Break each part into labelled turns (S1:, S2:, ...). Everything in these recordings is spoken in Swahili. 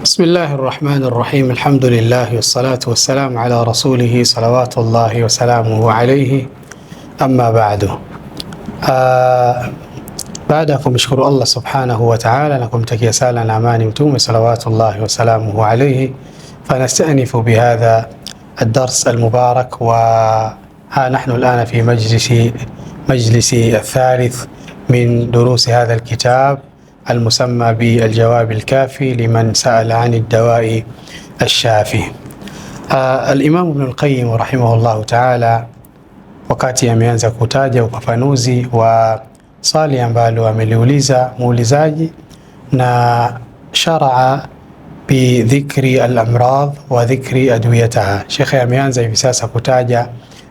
S1: بسم الله الرحمن الرحيم. الحمد لله والصلاة والسلام على رسوله صلوات الله وسلامه عليه. أما بعد، baada ya kumshukuru Allah subhanahu wa ta'ala na kumtakia sala na amani mtume salawatullahi wa salamuhu alayhi, fanastanifu bihadha الدرس المبارك. وها نحن الآن في مجلس الثالث من دروس هذا الكتاب المسمى بالجواب الكافي لمن سأل عن الدواء الشافي. الإمام ابن القيم رحمه الله تعالى wakati ameanza kutaja ufafanuzi wa swali ambalo ameliuliza muulizaji, na sharaa bidhikri al-amrad wa dhikri adwiyataha. Shekhe ameanza hivi sasa kutaja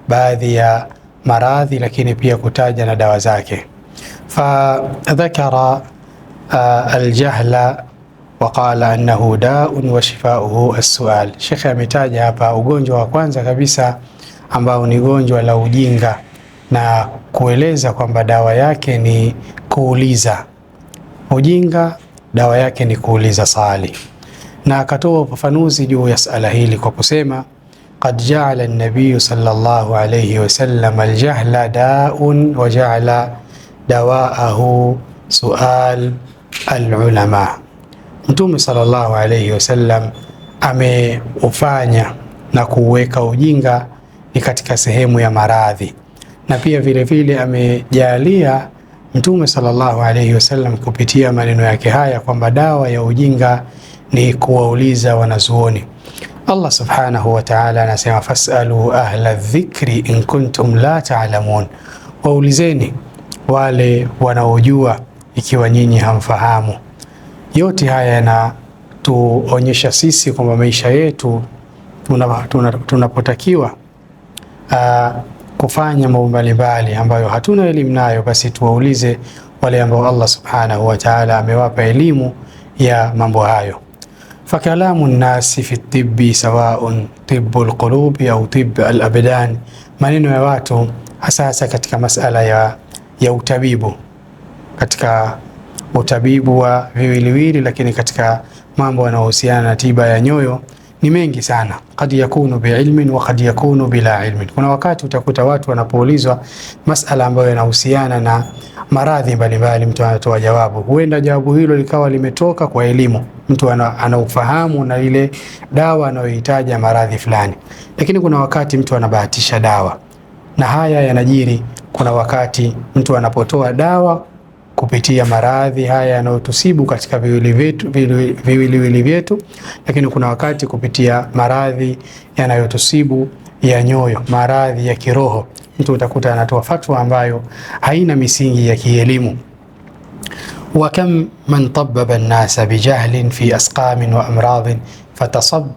S1: baadhi ya maradhi, lakini pia kutaja na dawa zake. Fadhakara aljahla wa qala annahu daun wa shifauhu as-sual. Shekhe ametaja hapa ugonjwa wa kwanza kabisa ambao ni gonjwa la ujinga na kueleza kwamba dawa yake ni kuuliza. Ujinga dawa yake ni kuuliza swali, na akatoa ufafanuzi juu ya sala hili kwa kusema qad ja'ala an-nabiy sallallahu alayhi wasallam al-jahla da'un wa ja'ala dawa'ahu sual al-ulama. Mtume sallallahu alayhi wasallam ameufanya na kuweka ujinga ni katika sehemu ya maradhi, na pia vile vile amejalia Mtume sallallahu alayhi wasallam kupitia maneno yake haya kwamba dawa ya ujinga ni kuwauliza wanazuoni. Allah subhanahu wa ta'ala anasema fasalu ahla dhikri in kuntum la ta'lamun, waulizeni wale wanaojua ikiwa nyinyi hamfahamu. Yote haya yanatuonyesha sisi kwamba maisha yetu tunapotakiwa kufanya mambo mbalimbali ambayo hatuna elimu nayo, basi tuwaulize wale ambao Allah subhanahu wa ta'ala amewapa elimu ya mambo hayo. Fakalamu nnasi fi tibbi sawaun tibbu alqulubi au tibb alabdan, maneno ya watu hasa katika masala ya utabibu, katika utabibu wa viwiliwili, lakini katika mambo yanayohusiana na tiba ya nyoyo ni mengi sana. Qad yakunu biilmin wa qad yakunu bila ilmin. Kuna wakati utakuta watu wanapoulizwa masala ambayo yanahusiana na maradhi mbalimbali, mtu anatoa jawabu, huenda jawabu hilo likawa limetoka kwa elimu, mtu anaufahamu na ile dawa anayohitaji maradhi fulani, lakini kuna wakati mtu anabahatisha dawa, na haya yanajiri. Kuna wakati mtu anapotoa dawa kupitia maradhi haya yanayotusibu katika viwiliwili vyetu, lakini kuna wakati kupitia maradhi yanayotusibu ya nyoyo, maradhi ya kiroho, mtu utakuta anatoa fatwa ambayo haina misingi ya kielimu. Wa kam man tabbaba an-nasa bijahlin fi asqamin wa amradin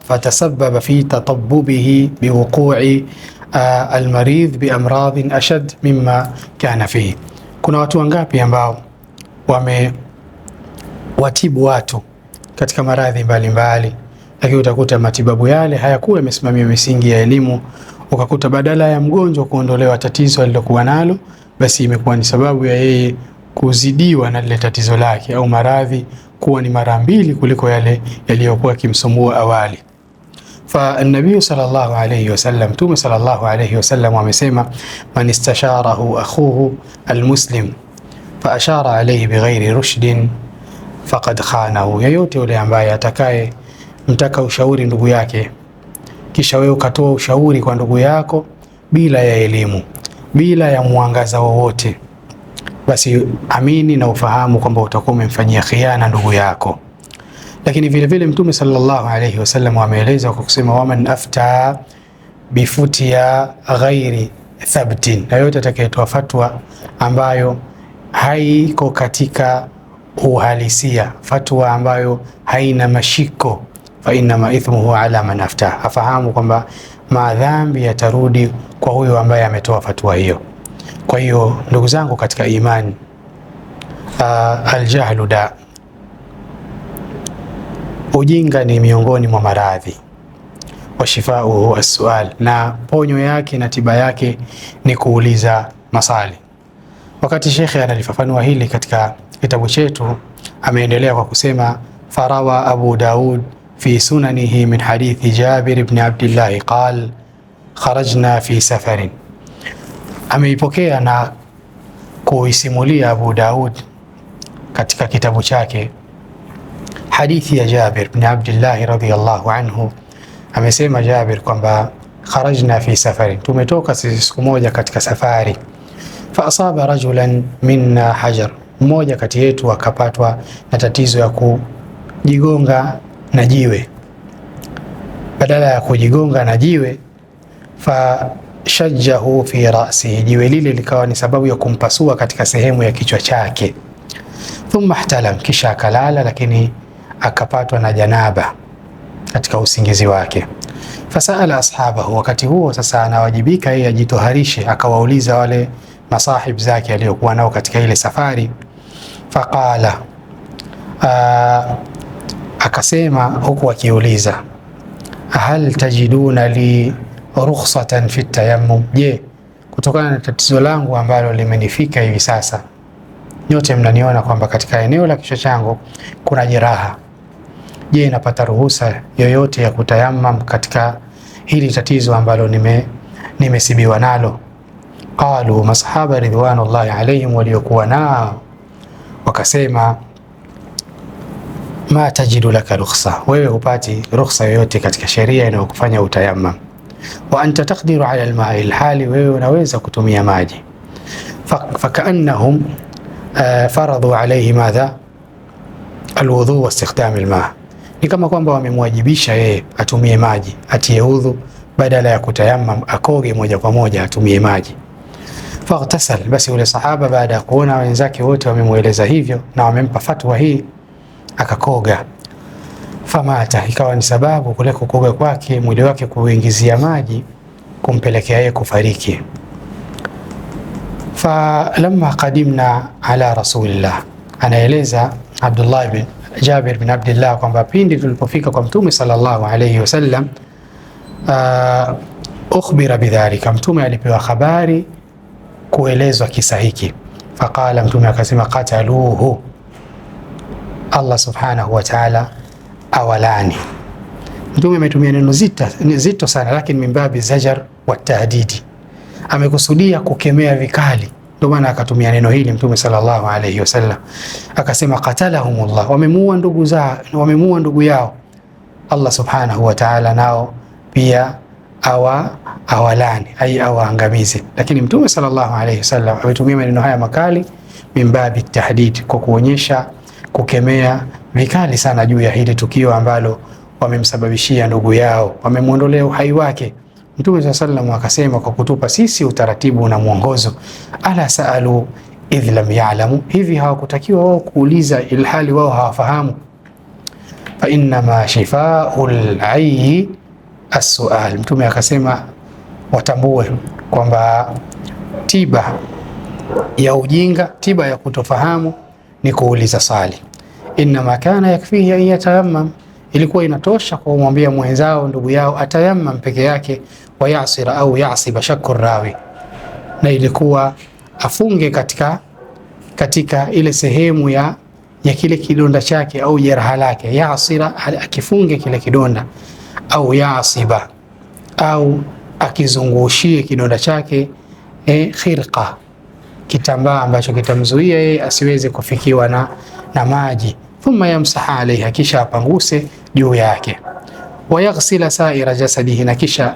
S1: fatasabbaba fi tatabbubihi biwuqu'i almaridh biamradin ashad mimma kana fihi. Kuna watu wangapi ambao wamewatibu watu katika maradhi mbalimbali, lakini utakuta matibabu yale hayakuwa yamesimamia misingi ya elimu. Ukakuta badala ya mgonjwa kuondolewa tatizo alilokuwa nalo, basi imekuwa ni sababu ya yeye kuzidiwa na lile tatizo lake, au maradhi kuwa ni mara mbili kuliko yale yaliyokuwa kimsumbua awali. Fa an-nabiy sallallahu alayhi wasallam, Mtume sallallahu alayhi wasallam amesema man istasharahu akhuhu almuslim fa ashara alayhi bighairi rushdin faqad khanahu. Yeyote yule ambaye atakaye mtaka ushauri ndugu yake, kisha wewe ukatoa ushauri kwa ndugu yako bila ya elimu, bila ya mwangaza wowote, basi amini na ufahamu kwamba utakuwa umemfanyia khiana ndugu yako. Lakini vile vile Mtume sallallahu alayhi wasallam ameeleza kwa kusema waman afta bifutia ghairi thabtin, na yote atakayetoa fatwa ambayo haiko katika uhalisia, fatwa ambayo haina mashiko, fa inma ithmuhu ala man afta, afahamu kwamba madhambi yatarudi kwa huyo ambaye ametoa fatwa hiyo. Kwa hiyo ndugu zangu katika imani, aljahlu da, ujinga ni miongoni mwa maradhi, wa shifauhu as-sual, na ponyo yake na tiba yake ni kuuliza maswali. Wakati shekhe analifafanua hili katika kitabu chetu, ameendelea kwa kusema farawa Abu Daud في سننه من حديث جابر بن عبد الله قال خرجنا في سفر. Ameipokea na kuisimulia Abu Daud katika kitabu chake hadithi ya Jabir bin Abdullah radhiyallahu anhu. Amesema Jabir kwamba kharajna fi safarin, tumetoka sisi siku moja katika safari. Fa asaba rajulan minna hajar, mmoja kati yetu akapatwa na tatizo ya kujigonga na jiwe. Badala ya kujigonga na jiwe, fa shajjahu fi ra'sihi, jiwe lile likawa ni sababu ya kumpasua katika sehemu ya kichwa chake. Thumma ihtalam, kisha akalala, lakini akapatwa na janaba katika usingizi wake. Fasaala ashabahu, wakati huo sasa anawajibika yeye ajitoharishe, akawauliza wale masahib zake aliyokuwa nao katika ile safari. Faqala, akasema huku akiuliza, hal tajiduna li rukhsatan fi tayammum, je, kutokana na tatizo langu ambalo limenifika hivi sasa, nyote mnaniona kwamba katika eneo la kichwa changu kuna jeraha, je, napata ruhusa yoyote ya kutayammam katika hili tatizo ambalo nimesibiwa nalo? Qalu, masahaba ridwanullahi alayhim waliokuwa nao wakasema, ma tajidu laka rukhsa, wewe hupati rukhsa yoyote katika sheria inayokufanya utayammam. Wa anta taqdiru ala alma'i, alhali wewe unaweza kutumia maji. Fakaannahum faradhu alayhi madha alwudhu wa istikhdam alma, ni kama kwamba wamemwajibisha yeye atumie maji, atie udhu badala ya kutayammam, akoge moja kwa moja atumie maji. Faghtasal, basi yule sahaba baada ya kuona wenzake wote wamemueleza hivyo na wamempa fatwa hii, akakoga. Famata, ikawa ni sababu kule kukoga kwake mwili wake kuingizia maji kumpelekea yeye kufariki. Falamma qadimna ala rasulillah, anaeleza Abdullah bin Jabir bin Abdullah kwamba pindi tulipofika kwa Mtume sallallahu alayhi wasallam, ukhbira bidhalika, Mtume alipewa habari kuelezwa kisa hiki. Faqala, Mtume akasema, qataluhu, Allah subhanahu wa ta'ala awalani. Mtume ametumia neno zito sana, lakini mimbabi zajar wa tahdidi, amekusudia kukemea vikali, ndio maana akatumia neno hili Mtume sallallahu alayhi wasallam, akasema qatalahumullah, wamemuua ndugu yao Allah subhanahu wa ta'ala, nao pia awalani, ai awaangamize. Lakini Mtume sallallahu alayhi wasallam ametumia maneno haya makali mimbabi tahdid, kwa kuonyesha kukemea vikali sana juu ya hili tukio ambalo wamemsababishia ndugu yao, wamemuondolea uhai wake. Mtume sallallahu alayhi wasallam akasema kwa kutupa sisi utaratibu na mwongozo, ala saalu idh lam ya'lamu, hivi hawakutakiwa wao kuuliza ilhali wao hawafahamu. Fa innama shifaa'ul ayyi as-su'al, Mtume akasema watambue kwamba tiba ya ujinga, tiba ya kutofahamu ni kuuliza swali. Innama kana yakfihi an yatayammam, ilikuwa inatosha kumwambia mwenzao ndugu yao atayammam peke yake, wa yasira au yasiba shakku rawi, na ilikuwa afunge katika ile sehemu ya kile kidonda chake au jeraha lake, yasira akifunge kile kidonda, au yasiba au akizungushie kidonda chake khirqa, kitambaa ambacho kitamzuia yeye asiweze kufikiwa na maji. Thumma yamsaha alaiha, kisha apanguse juu yake. Wayaghsila saira jasadihi, na kisha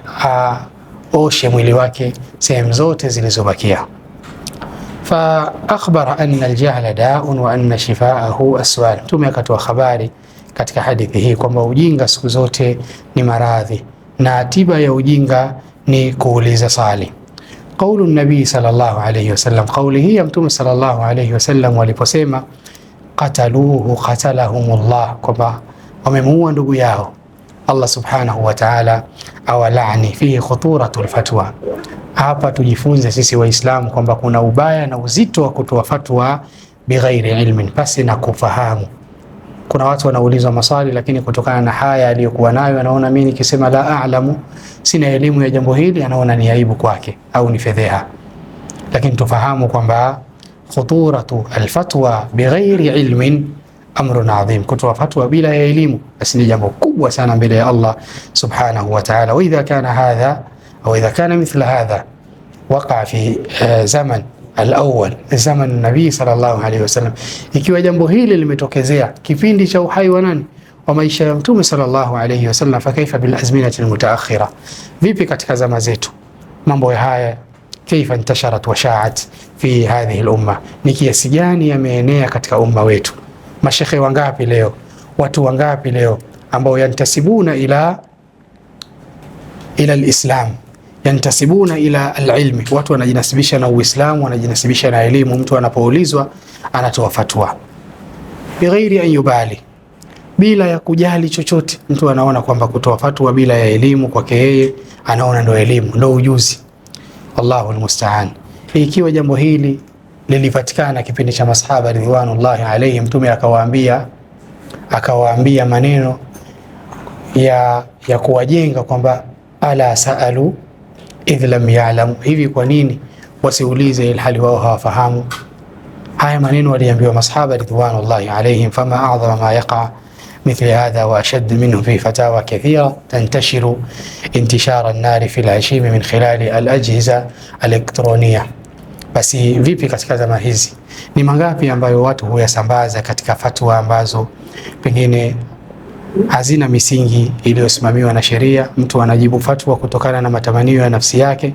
S1: oshe mwili wake sehemu zote zilizobakia. Fa akhbara anna aljahla da'un wa anna shifaahu as-su'al, Mtume akatoa habari katika hadithi hii kwamba ujinga siku zote ni maradhi na tiba ya ujinga ni kuuliza swali. Qaulu nabii sallallahu alayhi wasallam, qauli hii ya Mtume sallallahu alayhi wasallam waliposema qataluhu qatalahumullah, kwamba wamemuua ndugu yao, Allah subhanahu wa ta'ala awalani, fihi khuturatul fatwa. Hapa tujifunze sisi Waislamu kwamba kuna ubaya na uzito wa kutoa fatwa bighairi ilmin, pasi na kufahamu. Kuna watu wanaulizwa maswali, lakini kutokana na haya aliyokuwa nayo anaona mimi nikisema la a'lamu, sina elimu ya jambo hili, anaona ni aibu kwake au ni fedheha. Lakini tufahamu kwamba khuturatu alfatwa bighairi ilmin amrun adhim, kutoa fatwa bila ya elimu basi ni jambo kubwa sana mbele ya Allah subhanahu wa ta'ala. Wa idha kana hadha au idha kana mithla hadha waqa fi zaman al-awwal, zaman an-nabi sallallahu alayhi wasallam, ikiwa jambo hili limetokezea kipindi cha uhai wa nani, wa maisha ya Mtume sallallahu alayhi wasallam, fa kaifa bil azminati al-mutaakhira, vipi katika zama zetu mambo haya kaifa intasharat wa sha'at fi hadhihi al-umma, ni kiasi gani yameenea katika umma wetu. Mashekhe wangapi leo, watu wangapi leo ambao yantasibuna ila al-islam, yantasibuna ila al-ilmi, watu wanajinasibisha na Uislamu, wanajinasibisha na elimu. Mtu anapoulizwa anatoa fatwa bighairi an yubali, bila ya kujali chochote. Mtu anaona kwamba kutoa fatwa bila ya elimu kwake yeye anaona ndo elimu, ndo ujuzi. Allahu almusta'an. Ikiwa jambo hili lilipatikana kipindi cha masahaba ridwanullahi alayhim, Mtume akawaambia maneno ya kuwajenga kwamba ala saalu idh lam ya'lamu, hivi kwa nini wasiulize ilhali wao hawafahamu. Haya maneno waliambiwa masahaba ridwanullahi alayhim. Fama a'dhama ma yaqa مثل هذا وأشد منه في فتاوى كثيرة تنتشر انتشار النار في الهشيم من خلال الأجهزة الإلكترونية. Basi vipi katika zama hizi, ni mangapi ambayo watu huyasambaza katika fatwa ambazo pengine hazina misingi iliyosimamiwa na sheria. Mtu anajibu fatwa kutokana na matamanio ya nafsi yake,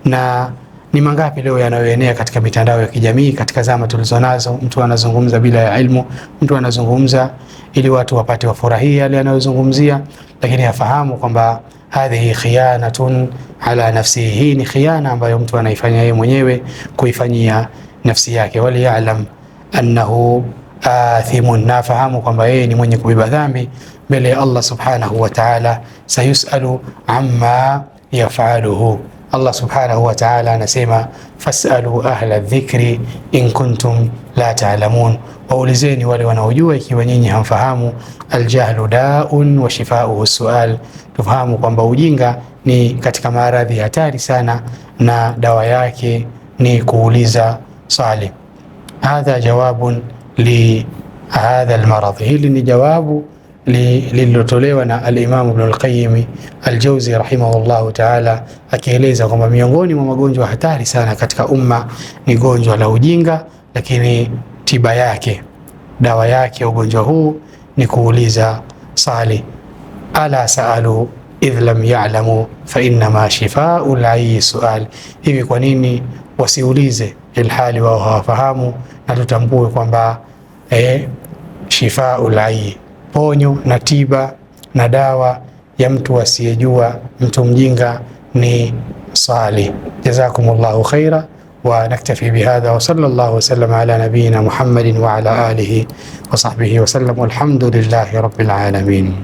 S1: na ni mangapi leo yanayoenea katika mitandao ya kijamii katika zama tulizonazo. Mtu anazungumza bila ya ilmu, mtu anazungumza ili watu wapate wafurahia yale anayozungumzia, lakini hafahamu kwamba hadhihi khiyanatun ala nafsihi, hii ni khiana ambayo mtu anaifanya yeye mwenyewe kuifanyia nafsi yake. Wali ya'lam annahu athimun, na fahamu kwamba yeye ni mwenye kubeba dhambi mbele ya Allah subhanahu wa ta'ala. Sayusalu amma yaf'aluhu, Allah subhanahu wa ta'ala anasema fasalu ahla dhikri in kuntum la ta'lamun, waulizeni wale wanaojua ikiwa nyinyi hamfahamu. Aljahlu daun wa shifauhu sual, tufahamu kwamba ujinga ni katika maradhi hatari sana na dawa yake ni kuuliza swali. Hadha jawabun li hadha almarad, hili ni jawabu lililotolewa na al-Imam Ibn al-Qayyim al-Jawzi rahimahullahu ta'ala, akieleza kwamba miongoni mwa magonjwa hatari sana katika umma ni gonjwa la ujinga, lakini tiba yake, dawa yake ugonjwa huu ni kuuliza swali. Ala saalu idh lam ya'lamu fa innama shifaa'u al-ayyi su'al, hivi kwa nini wasiulize ilhali wao hawafahamu? Na tutambue kwamba shifaa'u al-ayyi, ponyo na tiba na dawa ya mtu asiyejua, mtu mjinga ni swali. Jazakumullahu khaira wa naktafi bihadha wa sallallahu wasallam ala nabiyyina Muhammadin wa ala alihi wa sahbihi wa sallam, walhamdulillahi rabbil alamin.